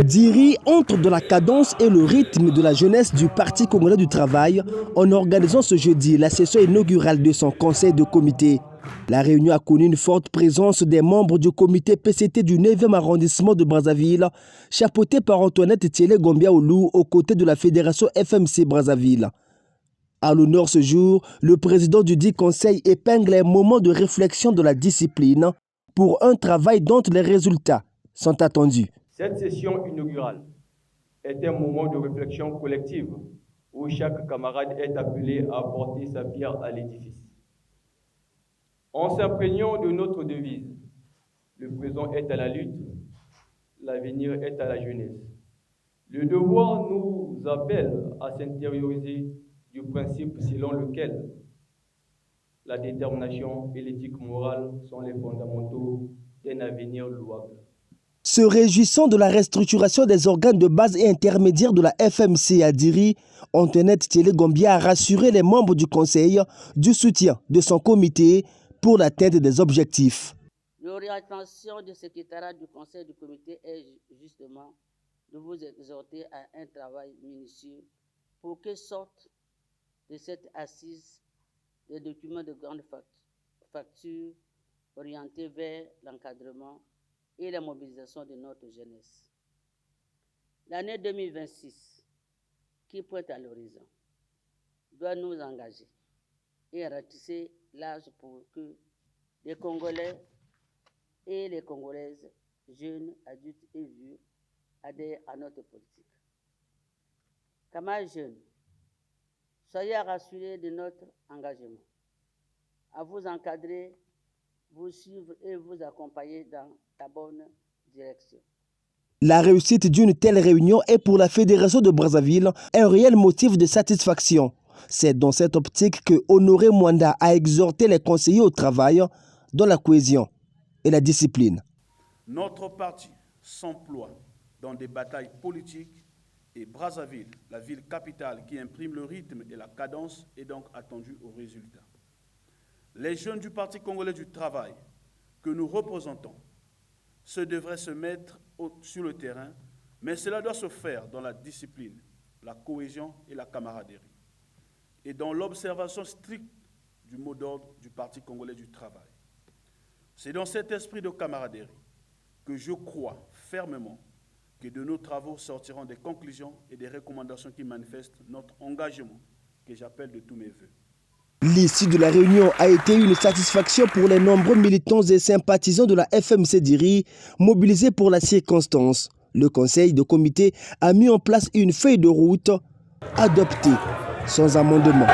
Diri entre dans la cadence et le rythme de la jeunesse du Parti congolais du travail en organisant ce jeudi la session inaugurale de son conseil de comité. La réunion a connu une forte présence des membres du comité PCT du 9e arrondissement de Brazzaville, chapeauté par Antoinette Tiele Gombiaoulou aux côtés de la fédération FMC Brazzaville. À l'honneur ce jour, le président du dit conseil épingle un moment de réflexion de la discipline pour un travail dont les résultats sont attendus. Cette session inaugurale est un moment de réflexion collective où chaque camarade est appelé à apporter sa pierre à l'édifice. En s'imprégnant de notre devise, le présent est à la lutte, l'avenir est à la jeunesse. Le devoir nous appelle à s'intérioriser du principe selon lequel la détermination et l'éthique morale sont les fondamentaux d'un avenir louable. Se réjouissant de la restructuration des organes de base et intermédiaires de la FMC à Diri, Antoinette Tiele Gombia a rassuré les membres du conseil du soutien de son comité pour l'atteinte des objectifs. L'orientation du secrétariat du conseil du comité est justement de vous exhorter à un travail minutieux pour que sortent de cette assise des documents de grande facture orientés vers l'encadrement et la mobilisation de notre jeunesse. L'année 2026, qui pointe à l'horizon, doit nous engager et ratisser l'âge pour que les Congolais et les Congolaises, jeunes, adultes et vieux, adhèrent à notre politique. Camarades jeunes, soyez rassurés de notre engagement, à vous encadrer, vous suivre et vous accompagner dans la bonne direction. La réussite d'une telle réunion est pour la Fédération de Brazzaville un réel motif de satisfaction. C'est dans cette optique que Honoré Mwanda a exhorté les conseillers au travail, dans la cohésion et la discipline. Notre parti s'emploie dans des batailles politiques et Brazzaville, la ville capitale qui imprime le rythme et la cadence, est donc attendue au résultat. Les jeunes du Parti congolais du travail que nous représentons devraient se mettre sur le terrain, mais cela doit se faire dans la discipline, la cohésion et la camaraderie, et dans l'observation stricte du mot d'ordre du Parti congolais du travail. C'est dans cet esprit de camaraderie que je crois fermement que de nos travaux sortiront des conclusions et des recommandations qui manifestent notre engagement, que j'appelle de tous mes voeux. L'issue de la réunion a été une satisfaction pour les nombreux militants et sympathisants de la FMC Diri, mobilisés pour la circonstance. Le conseil de comité a mis en place une feuille de route adoptée sans amendement.